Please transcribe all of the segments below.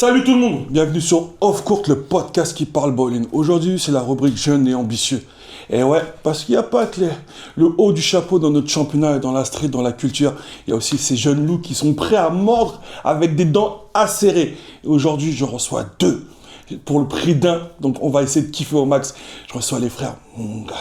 Salut tout le monde, bienvenue sur Off Court, le podcast qui parle bowling. Aujourd'hui, c'est la rubrique jeunes et ambitieux. Et ouais, parce qu'il n'y a pas que le haut du chapeau dans notre championnat et dans la street, dans la culture. Il y a aussi ces jeunes loups qui sont prêts à mordre avec des dents acérées. Et aujourd'hui, je reçois deux pour le prix d'un. Donc, on va essayer de kiffer au max. Je reçois les frères Mongala.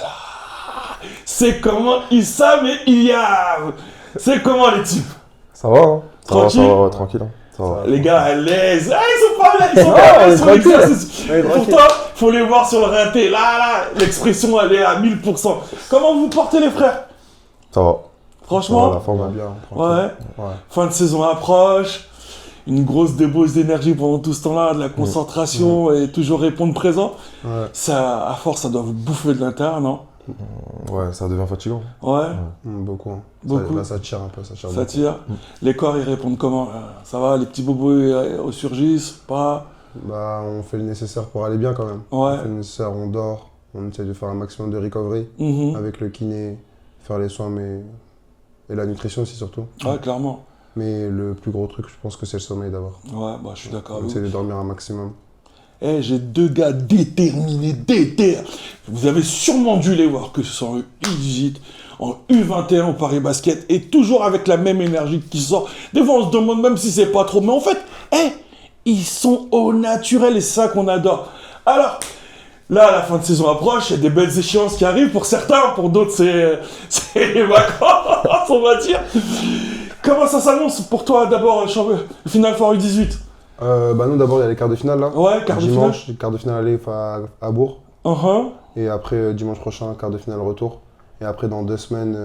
C'est comment Issam et Iyam. C'est comment les types? Ça va, hein? Tranquille. Ça va, tranquille. Hein. Ça va. Les gars, à l'aise. Ah, ils sont pas là, ils sont pas là sur l'exercice. Pourtant, faut les voir sur le rinté. Là, l'expression, elle est à 1000%. Comment vous portez, les frères? Ça va. Franchement, Ça va, la forme va bien. ouais. Fin de saison approche. Une grosse débauche d'énergie pendant tout ce temps-là, de la concentration et toujours répondre présent. Ouais. Ça, à force, ça doit vous bouffer de l'intérieur, non? Ouais, ça devient fatigant. Ouais. Beaucoup. Beaucoup. Là, ça tire un peu, ça tire. Ça tire. Les corps, ils répondent comment? Ça va, les petits bobos ils surgissent? Pas? Bah, on fait le nécessaire pour aller bien quand même. Ouais. On fait le nécessaire, on dort, on essaie de faire un maximum de recovery avec le kiné, faire les soins, mais et la nutrition aussi surtout. Ouais, clairement. Mais le plus gros truc, je pense que c'est le sommeil d'abord. Ouais, bah, je suis d'accord On avec essaie vous. de dormir un maximum. Eh, j'ai deux gars déterminés, Vous avez sûrement dû les voir, que ce soit en U18, en U21 au Paris Basket, et toujours avec la même énergie qui sort. Des fois, on se demande même si c'est pas trop, mais en fait, ils sont au naturel et c'est ça qu'on adore. Alors, là, la fin de saison approche, il y a des belles échéances qui arrivent pour certains, pour d'autres, c'est les vacances, on va dire. Comment ça s'annonce pour toi, d'abord, le Final Four U18? Bah nous d'abord il y a les quarts de finale là. Ouais, quart de finale. Dimanche, quart de finale aller à Bourg. Et après dimanche prochain, quart de finale retour. Et après dans 2 semaines,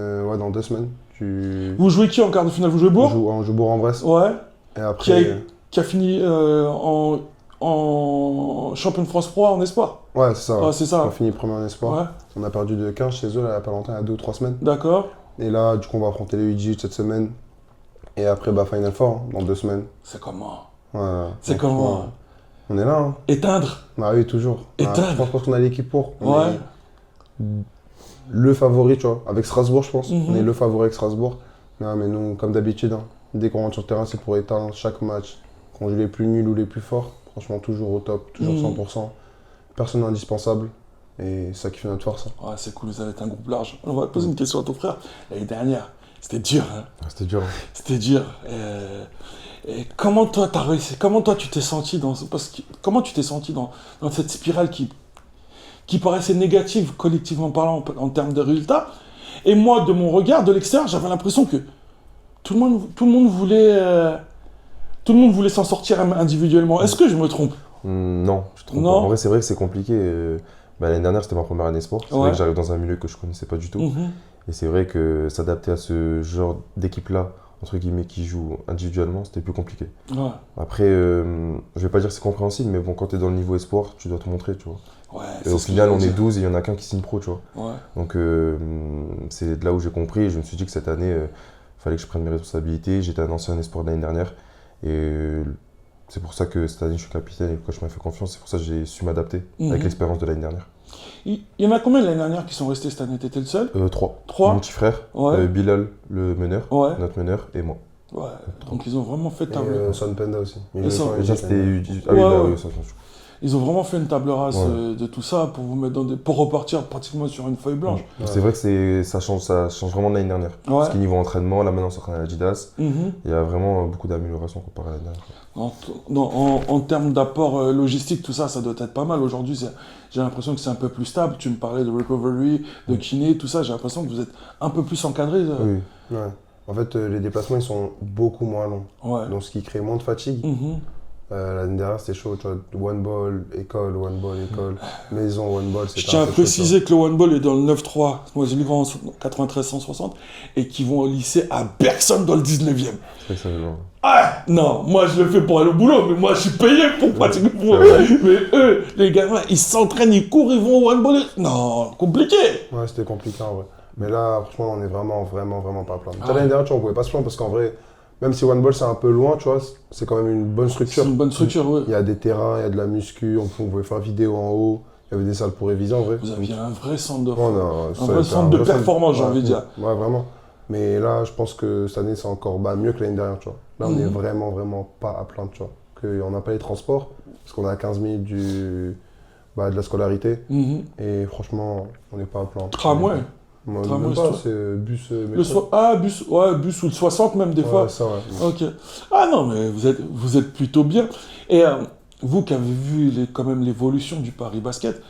Vous jouez qui en quart de finale? Vous jouez Bourg? on joue Bourg-en-Bresse. Ouais. Et après. Qui a fini en champion de France Pro en espoir. Ouais, c'est ça. Ouais, c'est ça. On finit premier en espoir. Ouais. On a perdu de 15 chez eux là, il n'y a pas longtemps, il y a 2 ou 3 semaines. D'accord. Et là, du coup, on va affronter les U18 cette semaine. Et après, bah, Final Four, hein, dans 2 semaines. C'est comment? Ouais, C'est donc, comment? ouais, on est là. Hein. Éteindre? Bah oui, toujours. Éteindre. Je pense qu'on a l'équipe pour. On Ouais. est le favori, tu vois. Avec Strasbourg, je pense. Mhm. On est le favori avec Strasbourg. Non, mais nous, comme d'habitude, hein, dès qu'on rentre sur le terrain, c'est pour éteindre chaque match. Qu'on joue les plus nuls ou les plus forts. Franchement, toujours au top, toujours 100%. Personne n'est indispensable. Et c'est ça qui fait notre force. Hein. Ouais, c'est cool, vous allez être un groupe large. On va te poser une question à ton frère. L'année dernière, c'était dur, hein? C'était dur. C'était dur. Et comment toi, t'as réussi? Comment toi, tu t'es senti comment tu t'es senti dans cette spirale qui paraissait négative, collectivement parlant, en termes de résultats? Et moi, de mon regard, de l'extérieur, j'avais l'impression que tout le monde voulait s'en sortir individuellement. Est-ce que je me trompe? Non, je trouve Non. pas. En vrai, c'est vrai que c'est compliqué. L'année dernière, c'était ma première année sport. C'est vrai que j'arrive dans un milieu que je connaissais pas du tout. Et c'est vrai que s'adapter à ce genre d'équipe-là, entre guillemets, qui joue individuellement, c'était plus compliqué. Ouais. Après, je vais pas dire que c'est compréhensible, mais bon, quand tu es dans le niveau espoir, tu dois te montrer, tu vois. Ouais, Et au final, on est 12 et il y en a qu'un qui signe pro, tu vois. Ouais. Donc, c'est de là où j'ai compris et je me suis dit que cette année, fallait que je prenne mes responsabilités. J'étais un ancien espoir de l'année dernière et c'est pour ça que cette année, je suis capitaine et le coach m'a fait confiance. C'est pour ça que j'ai su m'adapter avec l'expérience de l'année dernière. Il y en a combien de l'année dernière qui sont restés cette année? T'étais le seul? 3. Trois. Mon petit frère, Ouais. Bilal, le meneur, Ouais. notre meneur, et moi. Ouais. Donc ils ont vraiment fait Et table. Son Penda aussi. Et Son- Et ça, c'était U18. Ah oui, Ouais, là, ouais. oui, ça, Ils ont vraiment fait une table rase Ouais. de tout ça pour vous mettre pour repartir pratiquement sur une feuille blanche. C'est vrai que ça change vraiment de l'année dernière. Ouais. Parce que niveau entraînement, là maintenant, on s'entraîne à Adidas. Mhm. Il y a vraiment beaucoup d'améliorations comparé à l'année dernière. En termes d'apport logistique, tout ça, ça doit être pas mal. Aujourd'hui, j'ai l'impression que c'est un peu plus stable. Tu me parlais de recovery, de kiné, tout ça. J'ai l'impression que vous êtes un peu plus encadré. Oui. Ouais. En fait, les déplacements, ils sont beaucoup moins longs. Ouais. Donc, ce qui crée moins de fatigue. Mhm. L'année dernière, c'était chaud. Tu vois, one ball, école, maison, one ball. Je tiens à préciser que le one ball est dans le 9-3, moi j'ai livré en 93-160, et qui vont au lycée à Bergson dans le 19e. C'est vrai que ça fait long. Ah non, moi je le fais pour aller au boulot, mais moi je suis payé pour pratiquer pour eux. Mais eux, les gamins, ils s'entraînent, ils courent, ils vont au one ball. Non, compliqué. Ouais, c'était compliqué en vrai. Mais là, franchement, on est vraiment pas à plaindre. Ah. L'année dernière, tu vois, on pouvait pas se plaindre parce qu'en vrai, même si one ball c'est un peu loin, tu vois, c'est quand même une bonne structure. C'est une bonne structure, oui. Il y a des terrains, il y a de la muscu, on pouvait faire vidéo en haut, il y avait des salles pour réviser en vrai. Vous aviez un vrai centre de Un vrai centre de performance, j'ai envie de dire. Ouais, vraiment. Mais là, je pense que cette année, c'est encore mieux que l'année dernière, tu vois. Là, on est vraiment pas à plaindre, tu vois. qu'on n'a pas les transports, parce qu'on est à 15 minutes de la scolarité. Et franchement, on n'est pas à plaindre. Tramway. Même pas, c'est bus, métro. Bus ou le 60 même des fois. Ça, ouais. Ok. Ah non, mais vous êtes plutôt bien. Et vous qui avez vu quand même l'évolution du Paris Basket,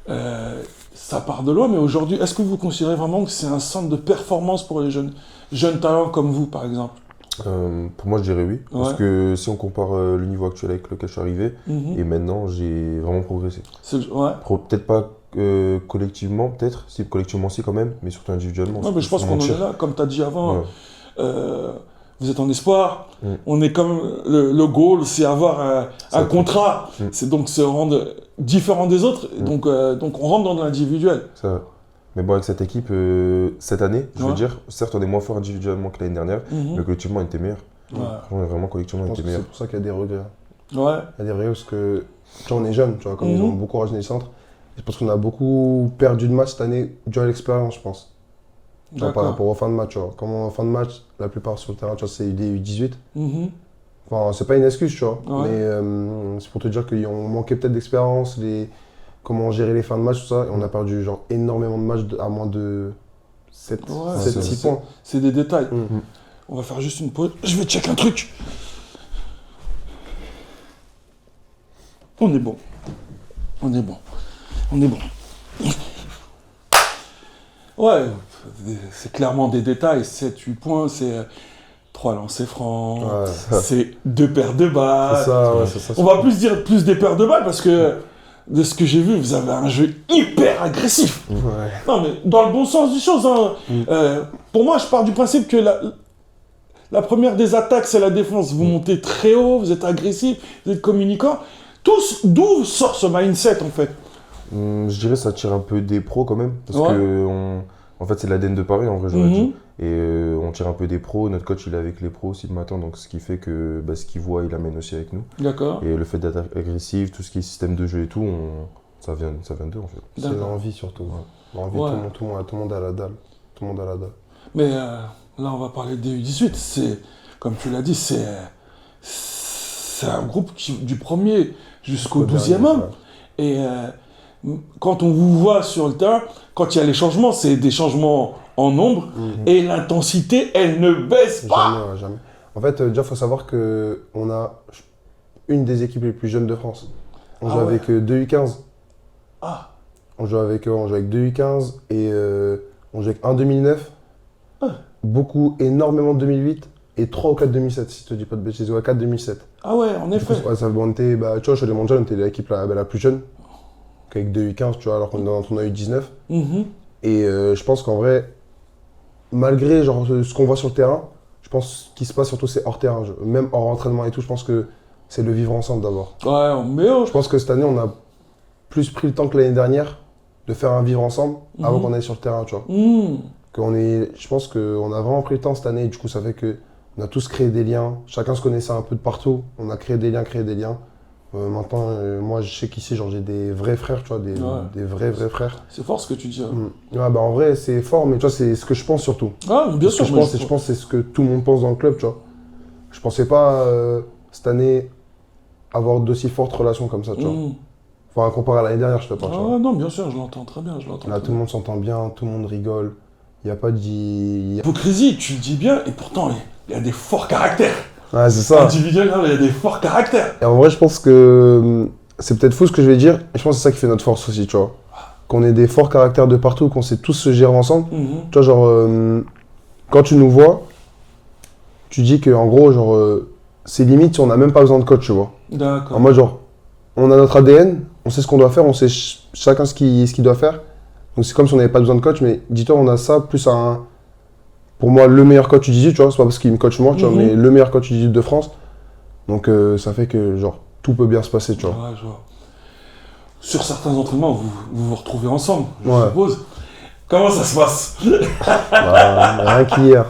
ça part de loin, mais aujourd'hui, est-ce que vous considérez vraiment que c'est un centre de performance pour les jeunes talents comme vous, par exemple? Pour moi, je dirais oui. Parce Ouais. que si on compare le niveau actuel avec lequel je suis arrivé, et maintenant, j'ai vraiment progressé. Ouais. Peut-être pas collectivement, peut-être, si collectivement aussi quand même, mais surtout individuellement. Non, mais je pense Sans qu'on en mentir. est là, comme tu as dit avant. Ouais. Vous êtes en espoir. Mm. On est comme le goal, c'est avoir un Ça. contrat. Mm. C'est donc se rendre différent des autres. Donc on rentre dans l'individuel. Ça. Mais bon, avec cette équipe, cette année, je veux Ouais. dire, certes, on est moins fort individuellement que l'année dernière, mais collectivement, on était meilleur. Ouais. Franchement, vraiment, collectivement, Je on pense était que c'est meilleur. pour ça qu'il y a des regrets. Ouais. Il y a des regrets parce que, tu vois, on est jeunes, tu vois, comme ils ont beaucoup rajeuni le centre. C'est parce qu'on a beaucoup perdu de matchs cette année, dû à l'expérience, je pense. Tu vois, par D'accord. rapport aux fins de match, tu vois. Comme en fin de match, la plupart sur le terrain, tu vois, c'est des U18. Mhm. Enfin, c'est pas une excuse, tu vois. Ouais. Mais c'est pour te dire qu'ils ont manqué peut-être d'expérience, comment gérer les fins de match, tout ça. Et on a perdu genre énormément de matchs à moins de 7, Ouais, 6 points. C'est des détails. Mhm. On va faire juste une pause. Je vais check un truc. On est bon. On est bon. On est bon. Ouais, c'est clairement des détails. 7-8 points, c'est 3 lancers francs, Ouais. c'est 2 paires de balles. C'est ça, ouais, c'est ça. On va plus dire plus des paires de balles parce que de ce que j'ai vu, vous avez un jeu hyper agressif. Ouais. Non, mais dans le bon sens du chose. Hein. Pour moi, je pars du principe que la première des attaques, c'est la défense. Vous montez très haut, vous êtes agressif, vous êtes communicant. D'où sort ce mindset, en fait? Je dirais que ça tire un peu des pros quand même. Parce Ouais. que, en fait, c'est l'ADN de Paris, en vrai, j'aurais Mhm. dit. Et on tire un peu des pros. Notre coach, il est avec les pros aussi le matin. Donc, ce qui fait que ce qu'il voit, il l'amène aussi avec nous. D'accord. Et le fait d'être agressif, tout ce qui est système de jeu et tout, ça vient d'eux, en fait. C'est D'accord. l'envie surtout. L'envie, Ouais. tout le monde a la dalle. Tout le monde a la dalle. Mais là, on va parler des U18. C'est, comme tu l'as dit, c'est un groupe du premier jusqu'au 12e homme. Et quand on vous voit sur le terrain, quand il y a les changements, c'est des changements en nombre. Et l'intensité, elle ne baisse pas. Jamais, ouais, jamais. En fait, déjà, il faut savoir qu'on a une des équipes les plus jeunes de France. On joue ouais. avec 2 U15. Ah, On joue avec 2 U15 et on joue avec un 2009. Énormément de 2008 et 3 ou 4 2007, si je te dis pas de bêtises. Ouais, 4 2007. ah ouais, en effet. Ouais, ça, on était, tu vois, chez les mondiaux, on était l'équipe la plus jeune. Avec 2 U15, tu vois, alors qu'on est dans un tournoi U19. Mhm. Et je pense qu'en vrai, malgré genre, ce qu'on voit sur le terrain, je pense qu'il se passe surtout c'est hors terrain. Même hors entraînement et tout, je pense que c'est le vivre ensemble d'abord. Ouais, mais Je pense que cette année, on a plus pris le temps que l'année dernière de faire un vivre ensemble avant qu'on aille sur le terrain, tu vois. Je pense qu'on a vraiment pris le temps cette année et du coup, ça fait qu'on a tous créé des liens. Chacun se connaissait un peu de partout. On a créé des liens. Maintenant, moi, je sais qu'ici, genre, j'ai des vrais frères, tu vois, des vrais frères. c'est fort ce que tu dis. Hein. Ouais, en vrai, c'est fort, mais tu vois, c'est ce que je pense surtout. Ah, bien Ce sûr. que je mais pense, et je pense que c'est ce que tout le monde pense dans le club, tu vois. Je pensais pas, cette année, avoir d'aussi fortes relations comme ça, tu vois. Enfin, comparé à l'année dernière, je te parle, tu vois. Ah, non, bien sûr, je l'entends très bien. Je l'entends Là, très tout le monde s'entend bien, tout le monde rigole. Il n'y a pas de... Hypocrisie, tu le dis bien, et pourtant, il y a des forts caractères. Ouais, c'est ça. Individuellement, il y a des forts caractères. Et en vrai, je pense que c'est peut-être fou ce que je vais dire, et je pense que c'est ça qui fait notre force aussi, tu vois. Qu'on ait des forts caractères de partout, qu'on sait tous se gérer ensemble. Tu vois, genre, quand tu nous vois, tu dis qu'en gros, genre, c'est limite si on n'a même pas besoin de coach, tu vois. D'accord. En mode, genre, on a notre ADN, on sait ce qu'on doit faire, on sait chacun ce qu'il doit faire. Donc c'est comme si on n'avait pas besoin de coach, mais dis-toi, on a ça plus pour moi, le meilleur coach du 18, tu vois, c'est pas parce qu'il me coach moi, tu vois, mais le meilleur coach du 18 de France. Donc ça fait que, genre, tout peut bien se passer, tu vois. Ouais, je vois. Sur certains entraînements, vous vous retrouvez ensemble, je Ouais. suppose. Comment ça se passe? Bah, rien qu'hier.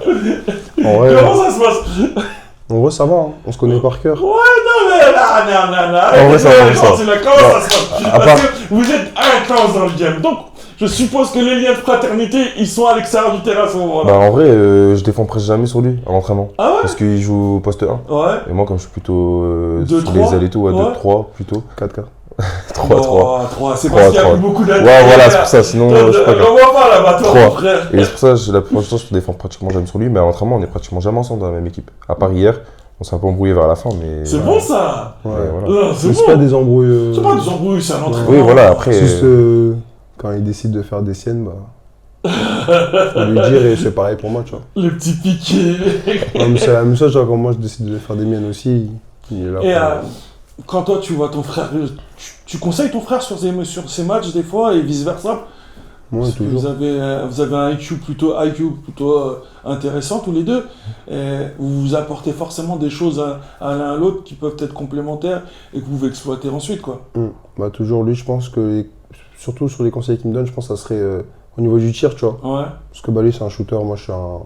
En vrai, Comment ça se passe? En vrai, ça va, hein. On se connaît par cœur. Ouais, non, mais là. En vrai, ça va, ça. Comment ça se passe? À Parce part- que vous êtes intense dans le game. Donc, je suppose que les liens de fraternité, ils sont à l'extérieur du terrain à ce moment-là. Bah, en vrai, je défends presque jamais sur lui à l'entraînement. Ah ouais? Parce qu'il joue au poste 1. Ouais. Et moi, comme je suis plutôt Deux, sur trois, les ailes et tout, ouais, ouais. 2-3 plutôt. 4K. 3-3. 3. C'est Trois, parce qu'il y a trois. plus beaucoup Ouais, d'adversaires. voilà, c'est pour ça. Sinon, je sais pas. On voit pas là-bas, toi, Trois. mon frère. Et c'est pour ça que la plupart du temps, je défends pratiquement jamais sur lui. Mais à l'entraînement, on est pratiquement jamais ensemble dans la même équipe. À part hier, on s'est un peu embrouillé vers la fin. Mais C'est voilà. bon ça. Ouais. Et voilà. Non, c'est Mais c'est bon. pas des embrouilles. C'est pas des embrouilles, c'est un entraînement. Oui, voilà, après. Juste quand il décide de faire des siennes, bah. Faut lui dire et c'est pareil pour moi, tu vois. Le petit piqué. Non, mais c'est la même chose, genre, quand moi je décide de faire des miennes aussi, il est là. Et pour- quand toi tu vois ton frère, tu conseilles ton frère sur ses matchs des fois et vice versa. Moi, Parce que toujours. vous avez un IQ plutôt intéressant tous les deux. Et vous vous apportez forcément des choses à l'un à l'autre qui peuvent être complémentaires et que vous pouvez exploiter ensuite, quoi. Bah, toujours lui, je pense que, surtout sur les conseils qu'il me donne, je pense que ça serait au niveau du tir, tu vois. Ouais. Parce que bah, lui, c'est un shooter, moi je suis un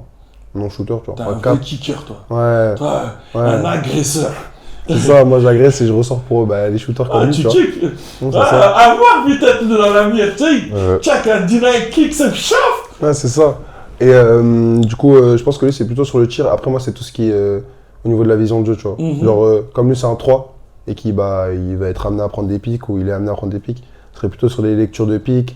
non-shooter, tu T'es vois. un Pas vrai kicker, toi. Ouais, Toi, ouais. un agresseur. C'est ça, moi j'agresse et je ressors pour les shooters comme Ah, lui, tu tu vois. kicks. Non, c'est Ah, ça. à voir peut-être dans la mienne, tu sais. Ouais. Tchac, un deny kick, c'est chauffe. Ouais, c'est ça. Et du coup, je pense que lui, c'est plutôt sur le tir. Après, moi, c'est tout ce qui est au niveau de la vision de jeu, tu vois. Mhm. Genre, comme lui, c'est un 3 et qu'il il va être amené à prendre des pics ou il est amené à prendre des pics, ce serait plutôt sur les lectures de pics,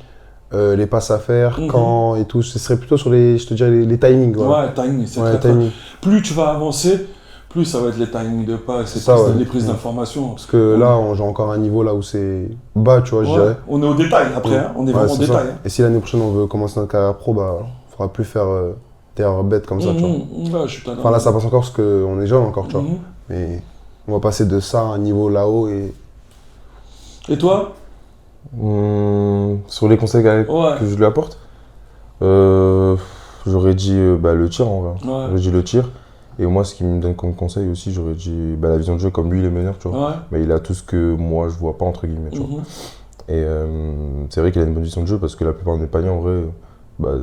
les passes à faire, Mhm. quand et tout. Ce serait plutôt sur je te dirais, les timings. Voilà. Ouais, timing, c'est Ouais, très, très. timing. Plus tu vas avancer, plus ça va être les timings de pas, C'est ça, ouais. les prises Ouais. d'informations. Parce que là, on joue encore à un niveau là où c'est bas, tu vois, je Ouais, dirais. on est au détail après, hein. On est Ouais, vraiment au c'est ça. détail. Hein. Et si l'année prochaine, on veut commencer notre carrière pro, bah, faudra plus faire des erreurs bêtes comme ça, tu vois. Ouais, je suis Enfin, là, ça passe encore parce qu'on est jeune encore, tu vois. Mhm. Mais on va passer de ça à un niveau là-haut et. Et toi? Sur les conseils Ouais. que je lui apporte, j'aurais dit le tir en vrai. Ouais. J'aurais dit le tir. Et moi, ce qu'il me donne comme conseil aussi, j'aurais dit la vision de jeu, comme lui, il est meneur, tu vois. Ouais. Mais il a tout ce que moi, je vois pas, entre guillemets, tu vois. Mhm. Et c'est vrai qu'il a une bonne vision de jeu parce que la plupart des paniers, en vrai,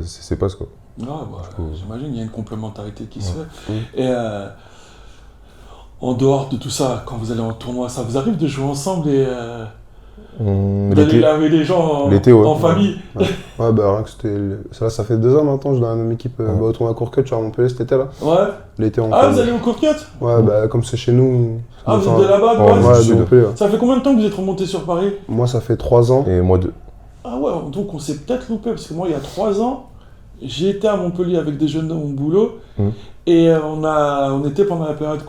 c'est ses passes, quoi. Ouais, bah, j'imagine, il y a une complémentarité qui se Ouais. fait. Et en dehors de tout ça, quand vous allez en tournoi, ça vous arrive de jouer ensemble et d'aller L'été, laver les gens L'été, ouais. en famille? Ouais, bah rien que c'était. Ça fait 2 ans maintenant, je suis dans la même équipe. Ouais. Au tournoi Courcut, tu vois, à Montpellier cet été là. Ouais. L'été en Ah, vous allez au Courcut? Ouais, bah comme c'est chez nous. Ah, vous enfin, êtes de là-bas, ouais, ouais. du Ouais, de sud. Montpellier. Ouais. Ça fait combien de temps que vous êtes remonté sur Paris? Moi, ça fait 3 ans. Et moi, deux. Ah ouais, donc on s'est peut-être loupé, parce que moi, il y a 3 ans, j'ai été à Montpellier avec des jeunes de mon boulot, Mhm. et on était pendant la période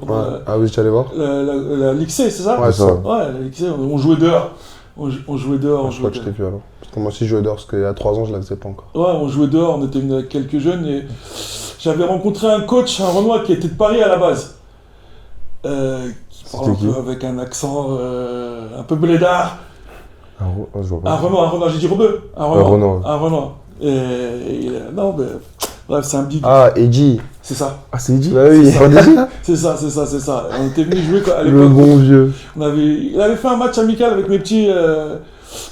pendant Ouais. Ah oui, j'étais allé voir. la Ligue C, c'est ça? Ouais, c'est ça. ça. Ouais, la Ligue C, on jouait dehors. On jouait dehors, Ouais, on je jouait crois que je dehors. t'ai vu alors. Parce que moi aussi, je jouais dehors, parce qu'il y a 3 ans, je la faisais pas encore. Ouais, on jouait dehors, on était venu avec quelques jeunes, et j'avais rencontré un coach, un Renoir, qui était de Paris à la base. Qui parle un C'était peu qui avec un accent un peu blédard. Je vois Un pas. Renoir, j'ai dit Rebeu. Un Renoir. Renoir. Un Renoir. Non, mais. Bref, c'est un big. Ah, Eddie. C'est ça. Ah, c'est dit. Bah oui, Pas dit. C'est ça. On était venus jouer quoi, à le l'époque. bon vieux. Il avait fait un match amical avec mes petits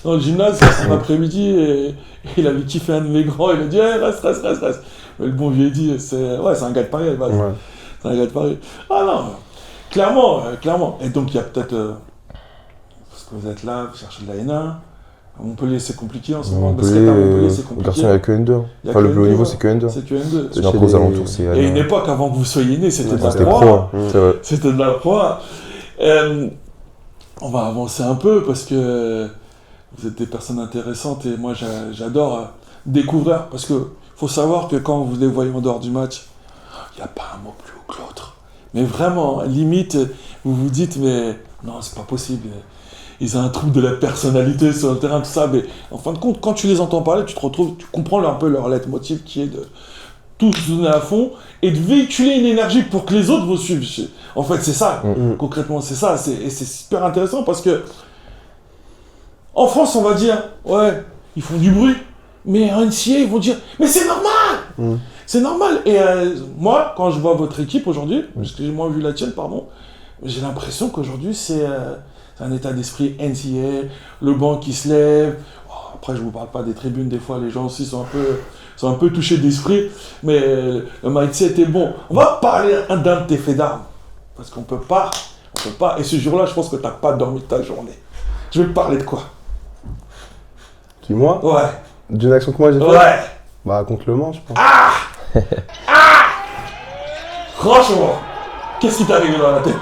dans le gymnase en après-midi et il avait kiffé un de mes grands. Il a dit reste. Mais le bon vieux Eddie, c'est un gars de Paris à la base. Ouais. C'est un gars de Paris. Ah non, clairement. Et donc il y a peut-être. Parce que vous êtes là, vous cherchez de la N1. À Montpellier, c'est compliqué en ce moment. Parce qu'à Montpellier, c'est Le compliqué. garçon, il n'y a que N2. Il y a Enfin, que le plus haut N2, niveau, ouais. c'est que N2. C'est que N2. C'est après aux alentours, c'est Et à une époque, avant que vous soyez né, c'était de la C'était proie. pro, hein. C'est vrai. C'était de la proie. On va avancer un peu parce que vous êtes des personnes intéressantes et moi j'adore découvrir. Parce que faut savoir que quand vous les voyez en dehors du match, il n'y a pas un mot plus haut que l'autre. Mais vraiment, limite, vous vous dites, mais non, c'est pas possible. Ils ont un trouble de la personnalité sur le terrain, tout ça. Mais en fin de compte, quand tu les entends parler, tu te retrouves, tu comprends un peu leur leitmotiv qui est de tout se donner à fond et de véhiculer une énergie pour que les autres vous suivent. En fait, c'est ça. Concrètement, c'est ça. Et c'est super intéressant parce que en France, on va dire, ouais, ils font du bruit. Mais en NCA, ils vont dire, mais c'est normal. C'est normal. Et moi, quand je vois votre équipe aujourd'hui, parce que j'ai moins vu la tienne, pardon, j'ai l'impression qu'aujourd'hui, c'est un état d'esprit NCA, le banc qui se lève. Oh, après, je vous parle pas des tribunes, des fois, les gens aussi sont sont un peu touchés d'esprit, mais le mindset est bon. On va parler d'un de tes faits d'armes, parce qu'on peut pas, et ce jour-là, je pense que tu n'as pas dormi de ta journée. Je vais te parler de quoi? Qui, moi? Ouais. D'une action que moi j'ai faite? Ouais. Bah, contre le Mans, je pense. Franchement, qu'est-ce qui t'est arrivé dans la tête?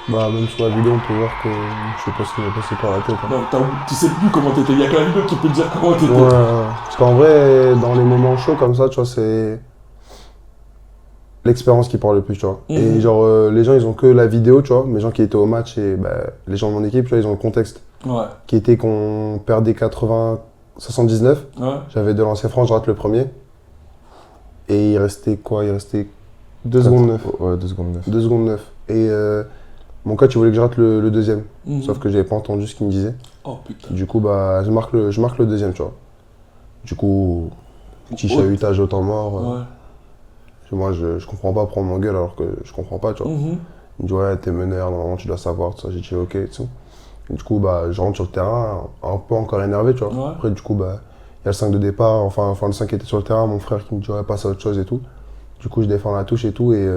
Bah, même sur la vidéo, on peut voir que je sais pas ce qui m'est passé par la tête. Hein. Non, tu sais plus comment t'étais. Il y a que la vidéo qui peut te dire comment t'étais. Ouais, parce qu'en vrai, dans les moments chauds comme ça, tu vois, c'est l'expérience qui parle le plus, tu vois. Et genre, les gens, ils ont que la vidéo, tu vois, mais les gens qui étaient au match et bah, les gens de mon équipe, tu vois, ils ont le contexte. Ouais. Qui était qu'on perdait 79. Ouais. J'avais de lancers francs, je rate le premier. Et il restait quoi? Il restait 2 secondes 9. Ouais, 2 secondes 9. 2 secondes 9. Et mon coach, il voulait que je rate le deuxième. Sauf que j'avais pas entendu ce qu'il me disait. Oh putain. Du coup, bah, je marque le deuxième, tu vois. Du coup, petit chahutage au temps mort. Ouais. Moi, je comprends pas prendre mon gueule alors que je comprends pas, tu vois. Il me dit, ouais, t'es meneur, normalement, tu dois savoir, tout ça. J'ai dit, ok, et tout. Et du coup, bah, je rentre sur le terrain, un peu encore énervé, tu vois. Ouais. Après, du coup, bah, il y a le 5 de départ, enfin le 5 qui était sur le terrain, mon frère qui me dit, ouais, passe à autre chose et tout. Du coup, je défends la touche et tout, et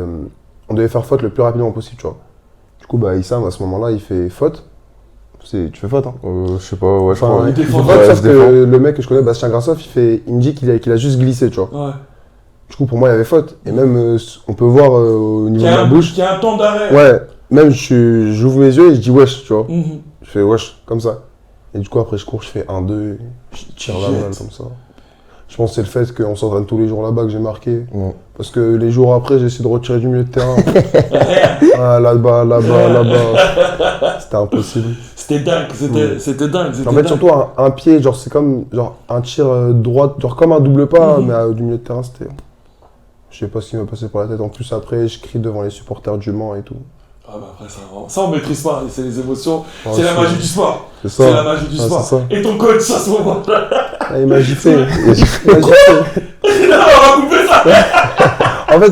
on devait faire faute le plus rapidement possible, tu vois. Du coup, bah, Issam, à ce moment-là, il fait faute. Tu fais faute, hein? Je sais pas, ouais, je Enfin, crois. il fait défend. faute, Ouais, sauf je que défends. le mec que je connais, Bastien Grassov, il me dit qu'il a juste glissé, tu vois. Ouais. Du coup, pour moi, il y avait faute. Et même, on peut voir au niveau de la bouche. Qu'il y a un temps d'arrêt. Ouais, même j'ouvre mes yeux et je dis wesh, tu vois. Mhm. Je fais wesh, comme ça. Et du coup, après, je cours, je fais 1-2, je tire la Jette. balle comme ça. Je pense que c'est le fait qu'on s'entraîne tous les jours là-bas que j'ai marqué. Ouais. Parce que les jours après, j'ai essayé de retirer du milieu de terrain. Rien. Ah, là-bas. C'était impossible. C'était dingue, c'était dingue. En fait, surtout un pied, genre, c'est comme genre, un tir droit, genre comme un double pas, mais du milieu de terrain, c'était. Je sais pas ce qui m'a passé par la tête. En plus, après, je crie devant les supporters du Mans et tout. Ah bah après ça on maîtrise pas, c'est les émotions, Ah, c'est la magie du sport. C'est ça. C'est la magie du Ah, sport. c'est ça. Et ton coach à ce moment-là. Ah, il m'a giflé. Non, on va couper ça. En fait,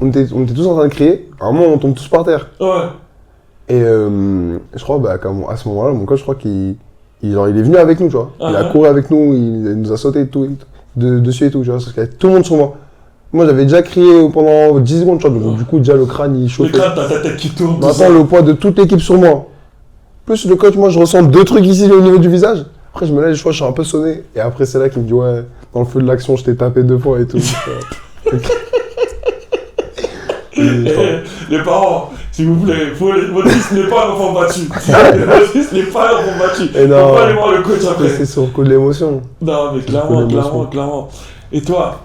on était tous en train de crier. À un moment, on tombe tous par terre. Ouais. Et je crois, bah, à ce moment-là, mon coach, je crois qu'il est venu avec nous, tu vois. Il a couru avec nous, il nous a sauté dessus et tout, tu vois. Parce qu'il y avait tout le monde sur moi. Moi, j'avais déjà crié pendant 10 secondes, tu vois. Donc, du coup, déjà, le crâne, il Le chauffait. crâne, t'as ta tête qui tourne. tout ça. Maintenant, le poids de toute l'équipe sur moi. Plus le coach, moi, je ressens 2 trucs ici au niveau du visage. Après, je me lève, je crois que je suis un peu sonné. Et après, c'est là qu'il me dit, ouais, dans le feu de l'action, je t'ai tapé 2 fois et tout. Les parents, s'il vous plaît, votre fils n'est pas un enfant battu. Votre fils n'est pas un enfant battu. Et Faut non. pas aller voir le coach après. C'est sur le coup de l'émotion. Non, mais clairement. Et toi,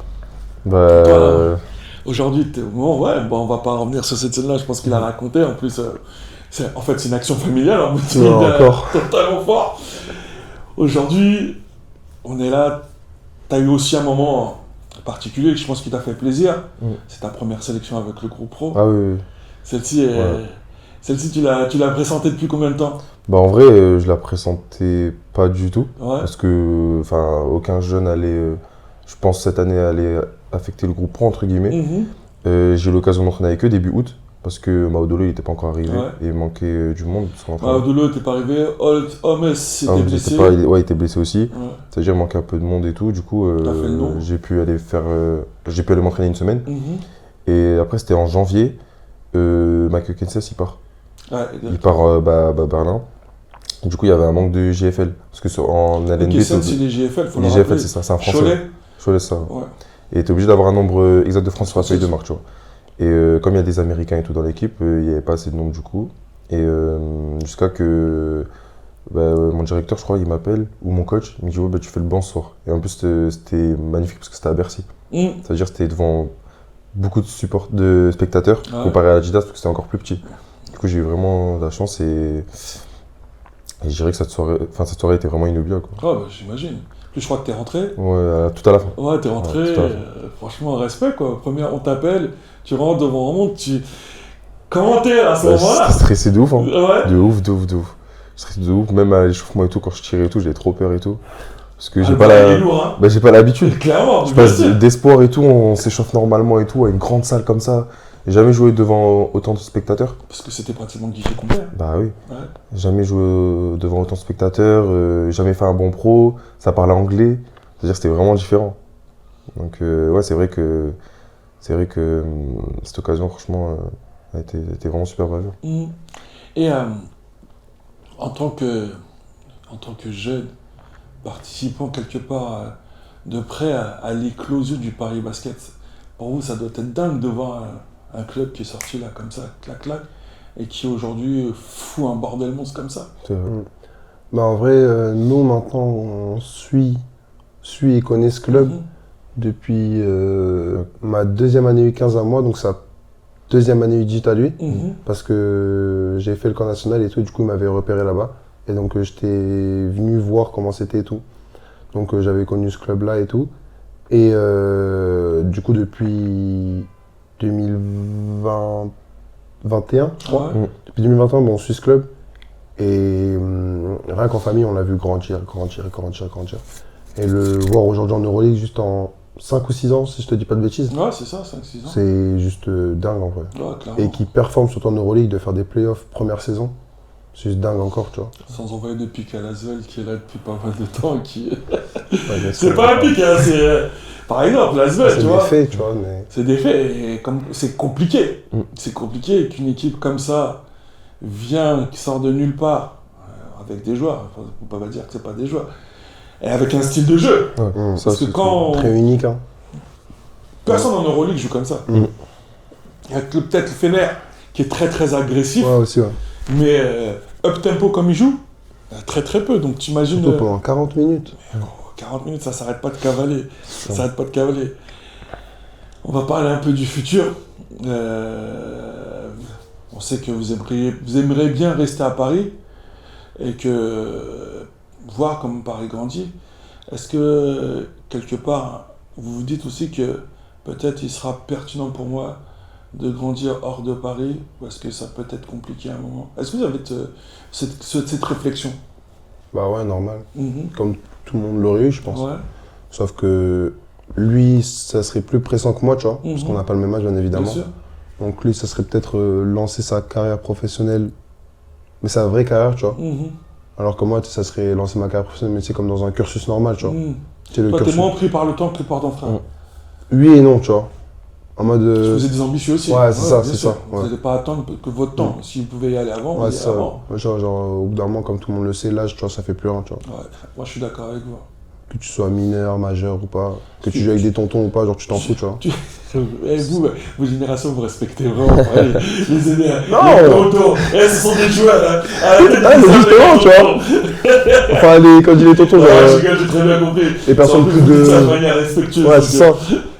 Bah. Toi, aujourd'hui, bon, ouais, bon, on va pas revenir sur cette scène-là, je pense qu'il a raconté. En plus, c'est une action familiale, en plus, Non, encore. totalement fort. Aujourd'hui, on est là. Tu as eu aussi un moment particulier, je pense, qui t'a fait plaisir. C'est ta première sélection avec le groupe pro. Ah oui, oui. Celle-ci, tu l'as pressentée depuis combien de temps? Bah en vrai, je la pressentais pas du tout. Ouais. Parce que, enfin, aucun jeune allait, je pense, cette année, allait affecter le groupe pro, entre guillemets. J'ai eu l'occasion d'entraîner avec eux début août. Parce que Maudolo, il était pas encore arrivé. Ouais. Et il manquait du monde. De l'autre, t'es pas arrivé. Holmes s'était blessé. Il était blessé aussi. Ouais. C'est-à-dire, il manquait un peu de monde et tout. Du coup, T'as fait le nom. j'ai pu aller m'entraîner une semaine. Et après, c'était en janvier. Michael Kenseth, il part. Ouais, Il part à Berlin. Du coup, il y avait un manque de JFL. Parce que en LNB, c'est les GFL, faut le les rappeler. JFL, c'est ça, c'est un français. Cholet. Cholet, ça. Ouais. Et tu es obligé d'avoir un nombre exact de France sur la feuille de marque, tu vois. Et comme il y a des Américains et tout dans l'équipe, il n'y avait pas assez de nombre du coup. Et jusqu'à que mon directeur, je crois, il m'appelle, ou mon coach, il me dit ouais, tu fais le banc ce soir. Et en plus, c'était magnifique parce que c'était à Bercy. C'est-à-dire c'était devant beaucoup de spectateurs, comparé à l'Adidas, parce que c'était encore plus petit. Du coup, j'ai eu vraiment de la chance et je dirais que cette soirée était vraiment inoubliable, quoi. Ah bah j'imagine. Puis je crois que t'es rentré. Ouais, tout à la fin. Ouais, t'es rentré. Ouais, tout à la fin. Franchement, respect quoi. Première, on t'appelle, tu rentres devant un monde, Comment t'es à ce moment-là? J'étais stressé de ouf, hein. Ouais. De ouf. Stressé de ouf, même à l'échauffement et tout, quand je tirais et tout, j'avais trop peur et tout. Parce que j'ai Ah, pas bah, il est la... lourd, hein. Bah, j'ai pas l'habitude. Clairement, Je bien passe sûr. d'espoir et tout, on s'échauffe normalement et tout, à une grande salle comme ça. J'ai jamais joué devant autant de spectateurs. Parce que c'était pratiquement le guichet complet. Bah oui. Ouais. Jamais joué devant autant de spectateurs, jamais fait un bon pro, ça parlait anglais. C'est-à-dire que c'était vraiment différent. Donc, ouais, c'est vrai que cette occasion, franchement, a été vraiment super bavure. Mhm. Et en tant que jeune participant quelque part de près à l'éclosion du Paris Basket, pour vous, ça doit être dingue de voir un club qui est sorti là comme ça, clac, et qui aujourd'hui fout un bordel monstre comme ça. C'est vrai. Bah, en vrai, nous, maintenant, on suit et connaît ce club Mhm. depuis ma deuxième année U15 à moi, donc sa deuxième année U18 à lui, Mhm. parce que j'ai fait le camp national et tout, du coup, il m'avait repéré là-bas. Et donc, j'étais venu voir comment c'était et tout. Donc, j'avais connu ce club-là et tout. Et du coup, depuis 2021, je crois, Ouais. depuis 2021, bon, on suit ce club. Et rien qu'en famille, on l'a vu grandir. Et le voir aujourd'hui en Euroleague, juste en 5 ou 6 ans, si je te dis pas de bêtises, Ouais, c'est ça, 5-6 ans. c'est juste dingue en vrai. Ouais, clairement. Et qui performe surtout en Euroleague, de faire des playoffs première saison, c'est juste dingue encore, tu vois. Sans envoyer de pique à Lasvel qui est là depuis pas mal de temps. Ouais, mais C'est pas un pique, hein, c'est. Par exemple, Lasvel, c'est tu des vois. faits, tu vois, mais C'est des faits, et comme c'est compliqué. Mm. C'est compliqué qu'une équipe comme ça vient, qui sort de nulle part, avec des joueurs, enfin, on peut pas dire que c'est pas des joueurs, et avec un style de jeu. Ouais, ça, Parce que c'est- quand très unique, hein. personne en Euroleague joue comme ça. Mm. Il y a que peut-être le Fener qui est très très agressif, Ouais, aussi, ouais. mais up tempo comme il joue, il y a très très peu. Donc tu imagines Surtout pendant 40 minutes. 40 minutes, ça s'arrête pas de cavaler. Ça s'arrête pas de cavaler. On va parler un peu du futur. On sait que vous aimeriez bien rester à Paris et que voir comment Paris grandit. Est-ce que quelque part, vous vous dites aussi que peut-être il sera pertinent pour moi de grandir hors de Paris ou est-ce que ça peut être compliqué à un moment? Est-ce que vous avez cette réflexion? Bah ouais, normal. Mhm. Comme tout le monde l'aurait eu, je pense. Ouais, Sauf que lui, ça serait plus pressant que moi, tu vois, parce Mhm. qu'on n'a pas le même âge, bien bien évidemment. sûr. Donc lui, ça serait peut-être lancer sa carrière professionnelle, mais sa vraie carrière, tu vois. Mhm. Alors que moi, tu sais, ça serait lancer ma carrière professionnelle, mais c'est comme dans un cursus normal, tu vois. Mhm. Tu sais, le Toi, t'es cursus... moins pris par le temps que par ton frère. Mhm. Oui et non, tu vois. En mode... Vous êtes des ambitieux aussi. ouais, c'est ça, bien c'est sûr. ça, Vous ouais. n'allez pas attendre que votre temps. Si vous pouvez y aller avant, vous Ouais, y allez ça. avant. Genre, au bout d'un moment, comme tout le monde le sait, l'âge, tu vois, ça fait plus rien, tu vois. Ouais. Moi, je suis d'accord avec vous. Que tu sois mineur, majeur ou pas, que tu joues avec des tontons ou pas, genre tu t'en fous, tu vois. Et vous, vos générations, vous respectez vraiment pas les aînés. Non. Les tontons. Eh, ce sont des joueurs. Hein. Arrêtez de Ah, mais dire ça, justement, les tu vois. tontons. Enfin, quand je dis les tontons, genre... Ouais, j'ai très bien compris. les personnes Sans plus vous dites ça de... manière respectueuse. Ouais, donc, c'est ça.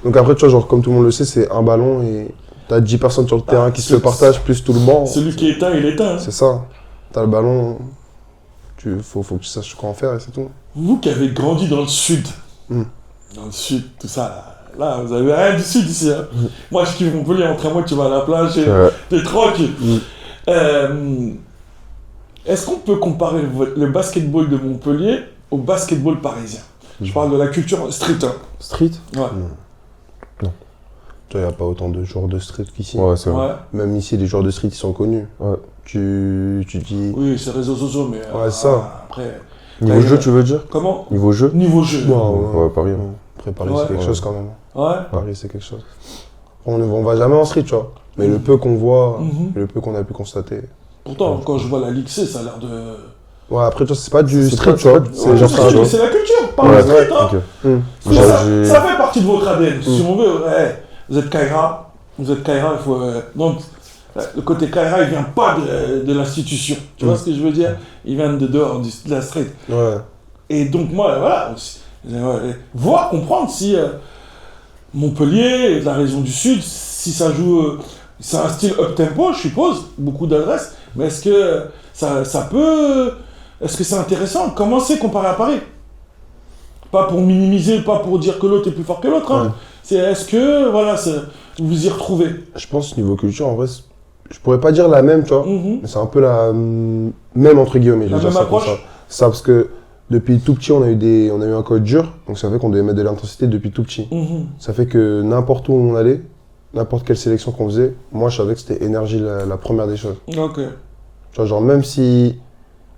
Donc après, tu vois, genre, comme tout le monde le sait, c'est un ballon et t'as 10 personnes sur le terrain qui se le partagent, plus tout le banc. Celui qui est éteint, il est éteint. Hein. C'est ça. T'as le ballon, faut que tu saches quoi en faire et c'est tout. Vous qui avez grandi dans le sud, Mm. dans le sud, tout ça, là, vous avez rien du sud ici. Hein. Moi, je kiffe Montpellier, entre moi, tu vas à la plage, et Ouais. t'es tranquille. Mm. Est-ce qu'on peut comparer le basketball de Montpellier au basketball parisien? Je parle de la culture street. Hein. Street? Ouais. Tu vois, y a pas autant de joueurs de street qu'ici. Ouais, c'est vrai. Ouais. Même ici, les joueurs de street, ils sont connus. Ouais. Tu dis... Oui, c'est réseaux sociaux, mais Ouais, ça. après. Niveau jeu, tu veux dire? Comment? Niveau jeu? Niveau jeu. Ouais, Ouais, Paris. Hein. Après, Paris, Ouais. c'est quelque Ouais. chose quand même. Ouais. Paris, c'est quelque chose. On va jamais en street, tu vois. Mais le peu qu'on voit, Mhm. le peu qu'on a pu constater. Pourtant, quand je vois la Ligue C, ça a l'air de. Ouais, après, tu vois, c'est pas du C'est street, pas- tu vois. c'est pas- C'est Ouais, genre c'est ça, tu vois. c'est la culture, pas Ouais, le street. Hein. Ok. Hum. Mais Genre, ça, j'ai- ça fait partie de votre ADN. Si on veut, ouais, vous êtes Kaira, il faut. Donc, le côté Kaira, il vient pas de l'institution. Tu vois ce que je veux dire? Il vient de dehors, de la street. Ouais. Et donc, moi, voilà, voir, comprendre si Montpellier, la région du Sud, si ça joue. C'est un style up-tempo, je suppose, beaucoup d'adresses, mais est-ce que ça peut. Est-ce que c'est intéressant? Comment c'est comparé à Paris? Pas pour minimiser, pas pour dire que l'autre est plus fort que l'autre. Hein. Ouais. C'est est-ce que, voilà, vous vous y retrouvez? Je pense, niveau culture, en vrai, je pourrais pas dire la même, tu vois. Mhm. Mais c'est un peu la même, entre guillemets, je La vais dire même ça comme approche? ça. C'est ça, parce que depuis tout petit, on a eu un code dur. Donc ça fait qu'on devait mettre de l'intensité depuis tout petit. Mhm. Ça fait que n'importe où on allait, n'importe quelle sélection qu'on faisait, moi, je savais que c'était énergie la première des choses. Ok. Tu vois, genre, même si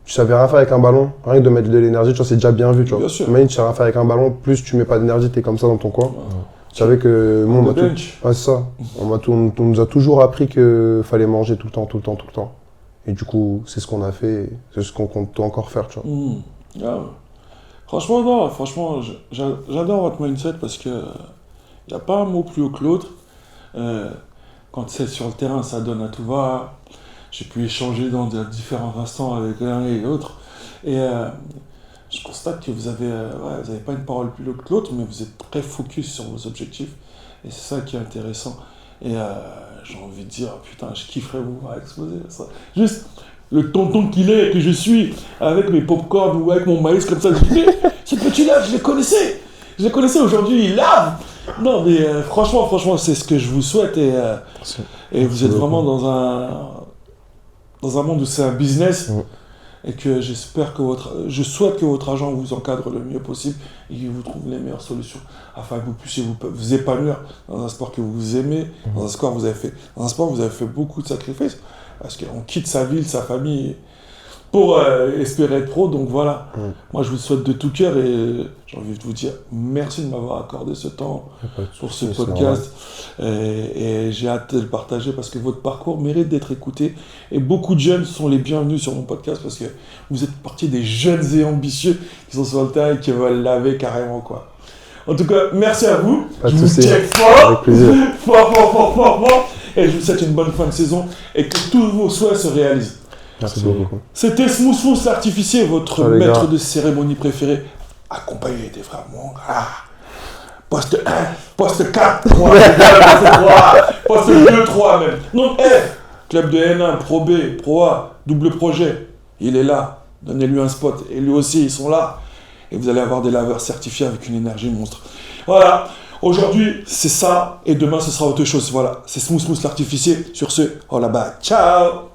tu savais rien faire avec un ballon, rien que de mettre de l'énergie, tu vois, c'est déjà bien vu, tu vois. Bien sûr. Imagine, tu sais rien faire avec un ballon, plus tu mets pas d'énergie, t'es comme ça dans ton coin. Tu savais que, moi, on Le m'a tout... bench. Ouais, c'est ça. On nous a toujours appris qu'il fallait manger tout le temps, tout le temps, tout le temps. Et du coup, c'est ce qu'on a fait, et c'est ce qu'on compte encore faire, tu vois. Ah ouais. Franchement, non, franchement, j'adore votre mindset parce que il n'y a pas un mot plus haut que l'autre. Quand c'est sur le terrain, ça donne à tout va. J'ai pu échanger dans différents instants avec l'un et l'autre. Et je constate que vous avez pas une parole plus haute que l'autre, mais vous êtes très focus sur vos objectifs. Et c'est ça qui est intéressant. Et j'ai envie de dire, putain, je kifferais vous voir exploser. Ça. Juste le tonton qu'il est, que je suis, avec mes pop-corn ou avec mon maïs comme ça, je dis, mais ce petit-là, je le connaissais. Je le connaissais aujourd'hui, il lave. Non, mais franchement, c'est ce que je vous souhaite. Et vous êtes vraiment dans un monde où c'est un business. Et que je souhaite que votre agent vous encadre le mieux possible et qu'il vous trouve les meilleures solutions afin que vous puissiez vous épanouir dans un sport que vous aimez, dans un sport que vous avez fait beaucoup de sacrifices parce qu'on quitte sa ville, sa famille pour espérer être pro. Donc voilà, moi je vous souhaite de tout cœur et j'ai envie de vous dire merci de m'avoir accordé ce temps pour ce podcast. Et j'ai hâte de le partager parce que votre parcours mérite d'être écouté. Et beaucoup de jeunes sont les bienvenus sur mon podcast parce que vous êtes partie des jeunes et ambitieux qui sont sur le terrain et qui veulent laver carrément, quoi. En tout cas, merci à vous. Pas de Je vous souci. check fort. Avec plaisir. fort. Et je vous souhaite une bonne fin de saison et que tous vos souhaits se réalisent. Merci beaucoup. C'était Smooth l'artificier, votre Ciao, les maître gars. de cérémonie préféré, accompagné des frères Mongala. Poste 1, poste 4, poste 3, poste 2, 3 même. Donc, club de N1, Pro B, Pro A, double projet, il est là. Donnez-lui un spot. Et lui aussi, ils sont là. Et vous allez avoir des laveurs certifiés avec une énergie monstre. Voilà. Aujourd'hui, c'est ça. Et demain, ce sera autre chose. Voilà. C'est Smooth l'artificier. Sur ce, oh là-bas. Ciao.